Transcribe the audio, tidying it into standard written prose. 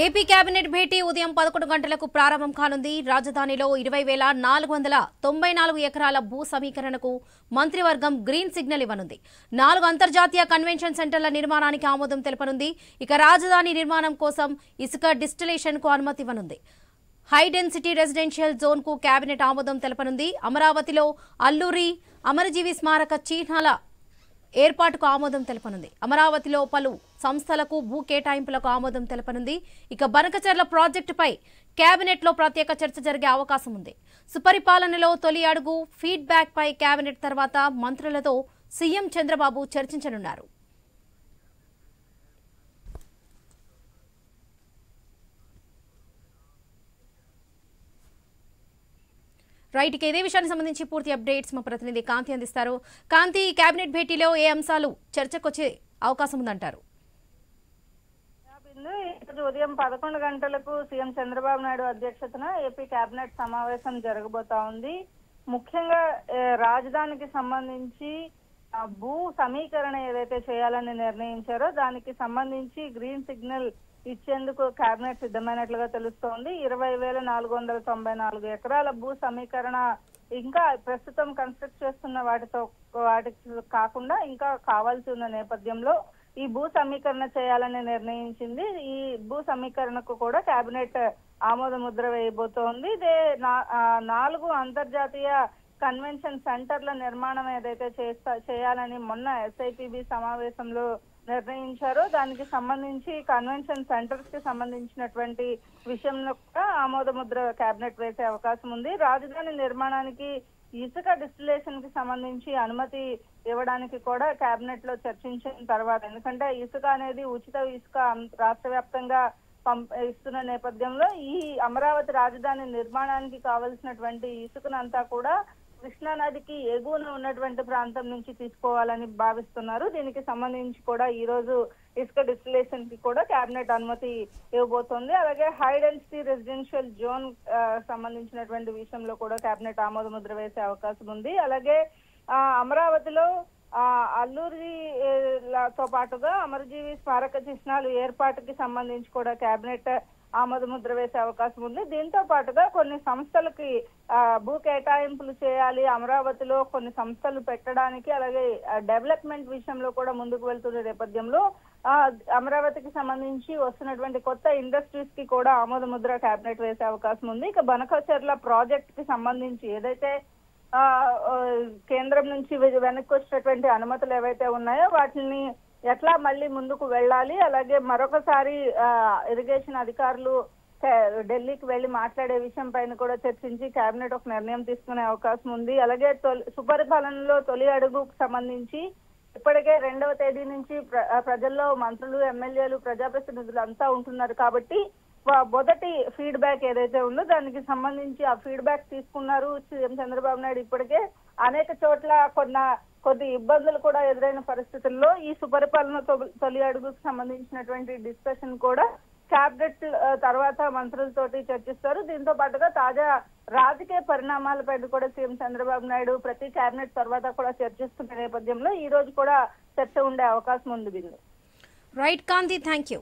AP cabinet భేటీ ఉదయం 11 గంటలకు ప్రారంభం కానుంది. రాజధానిలో 20,494 ఎకరాల భూ సమీకరణకు మంత్రివర్గం గ్రీన్ సిగ్నల్ ఇవ్వనుంది. 4 అంతర్జాతీయ కన్వెన్షన్ సెంటర్ల నిర్మాణానికి ఆమోదం తెలపనుంది. ఇక రాజధాని నిర్మాణం కోసం ఇసుక డిస్టిలేషన్ కు అనుమతి ఇవ్వనుంది. హై డెన్సిటీ రెసిడెన్షియల్ జోన్ కు కేబినెట్ ఆమోదం తెలపనుంది. అమరావతిలో అల్లూరి అమరజీవి స్మారక చిహ్నాల ఏర్పాటుకు ఆమోదం తెలపనుంది. అమరావతిలో పలు సంస్థలకు భూ కేటాయింపులకు ఆమోదం తెలపనుంది. ఇక బనకచెర్ల ప్రాజెక్టుపై కేబినెట్ లో ప్రత్యేక చర్చ జరిగే అవకాశం ఉంది. సుపరిపాలనలో తొలి అడుగు ఫీడ్బ్యాక్ పై కేబినెట్ తర్వాత మంత్రులతో సీఎం చంద్రబాబు చర్చించనున్నారు. రైట్, ఇదే విషయానికి సంబంధించి పూర్తి అప్డేట్స్ మా ప్రతినిధి కాంతి అందిస్తారు. కాంతి, కేబినెట్ భేటీలో ఏ అంశాలు చర్చకు వచ్చే అవకాశం ఉందంటారు? ఉదయం 11 గంటలకు సీఎం చంద్రబాబు నాయుడు అధ్యక్షతన ఏపీ కేబినెట్ సమావేశం జరగబోతా ఉంది. ముఖ్యంగా రాజధానికి సంబంధించి భూ సమీకరణ ఏదైతే చేయాలని నిర్ణయించారో దానికి సంబంధించి గ్రీన్ సిగ్నల్ ఇచ్చేందుకు కేబినెట్ సిద్ధమైనట్లుగా తెలుస్తోంది. 20,494 ఎకరాల భూ సమీకరణ ఇంకా ప్రస్తుతం కన్స్ట్రక్ట్ చేస్తున్న వాటికి కాకుండా ఇంకా కావాల్సి ఉన్న నేపథ్యంలో ఈ భూ సమీకరణ చేయాలని నిర్ణయించింది. ఈ భూ సమీకరణకు కూడా కేబినెట్ ఆమోద ముద్ర వేయబోతోంది. ఇదే 4 అంతర్జాతీయ కన్వెన్షన్ సెంటర్ల నిర్మాణం ఏదైతే చేయాలని మొన్న ఎస్ఐపిబి సమావేశంలో నిర్ణయించారో దానికి సంబంధించి కన్వెన్షన్ సెంటర్స్ కి సంబంధించినటువంటి విషయంలో కూడా ఆమోద ముద్ర కేబినెట్ వేసే అవకాశం ఉంది. రాజధాని నిర్మాణానికి ఇసుక డిస్టిలేషన్ కి సంబంధించి అనుమతి ఇవ్వడానికి కూడా కేబినెట్ లో చర్చించిన తర్వాత, ఎందుకంటే ఇసుక అనేది ఉచిత ఇసుక రాష్ట్ర వ్యాప్తంగా ఇస్తున్న నేపథ్యంలో ఈ అమరావతి రాజధాని నిర్మాణానికి కావలసినటువంటి ఇసుకనంతా కూడా కృష్ణా నదికి ఎగువన ఉన్నటువంటి ప్రాంతం నుంచి తీసుకోవాలని భావిస్తున్నారు. దీనికి సంబంధించి కూడా ఈ రోజు ఇసుక డిస్టిలేషన్ కి కూడా కేబినెట్ అనుమతి ఇవ్వబోతోంది. అలాగే హై డెన్సిటీ రెసిడెన్షియల్ జోన్ సంబంధించినటువంటి విషయంలో కూడా కేబినెట్ ఆమోద ముద్ర వేసే అవకాశం ఉంది. అలాగే అమరావతిలో అల్లూరితో పాటుగా అమరజీవి స్మారక చిహ్నాలు ఏర్పాటుకి సంబంధించి కూడా కేబినెట్ ఆమోద ముద్ర వేసే అవకాశం ఉంది. దీంతో పాటుగా కొన్ని సంస్థలకి భూ కేటాయింపులు చేయాలి, అమరావతిలో కొన్ని సంస్థలు పెట్టడానికి, అలాగే డెవలప్మెంట్ విషయంలో కూడా ముందుకు వెళ్తున్న నేపథ్యంలో అమరావతికి సంబంధించి వస్తున్నటువంటి కొత్త ఇండస్ట్రీస్ కి కూడా ఆమోద ముద్ర కేబినెట్ వేసే అవకాశం ఉంది. ఇక బనకచెర్ల ప్రాజెక్ట్ కి సంబంధించి ఏదైతే కేంద్రం నుంచి వెనక్కి వచ్చినటువంటి అనుమతులు ఏవైతే ఉన్నాయో వాటిని ఎట్లా మళ్ళీ ముందుకు వెళ్ళాలి, అలాగే మరొకసారి ఇరిగేషన్ అధికారులు ఢిల్లీకి వెళ్లి మాట్లాడే విషయం పైన కూడా చర్చించి కేబినెట్ ఒక నిర్ణయం తీసుకునే అవకాశం ఉంది. అలాగే సుపరిపాలనలో తొలి అడుగుకు సంబంధించి ఇప్పటికే 2వ తేదీ నుంచి ప్రజల్లో మంత్రులు, ఎమ్మెల్యేలు, ప్రజాప్రతినిధులు అంతా ఉంటున్నారు కాబట్టి మొదటి ఫీడ్బ్యాక్ ఏదైతే ఉందో దానికి సంబంధించి ఆ ఫీడ్బ్యాక్ తీసుకున్నారు. సీఎం చంద్రబాబు నాయుడు ఇప్పటికే అనేక చోట్ల కొద్ది ఇబ్బందులు కూడా ఎదురైన పరిస్థితుల్లో ఈ సుపరిపాలన తొలి అడుగుకు సంబంధించినటువంటి డిస్కషన్ కూడా కేబినెట్ తర్వాత మంత్రులతోటి చర్చిస్తారు. దీంతో పాటుగా తాజా రాజకీయ పరిణామాలపై కూడా సీఎం చంద్రబాబు నాయుడు ప్రతి కేబినెట్ తర్వాత కూడా చర్చిస్తున్న నేపథ్యంలో ఈ రోజు కూడా చర్చ ఉండే అవకాశం ఉంది. Bindu. Right Kanti, thank you.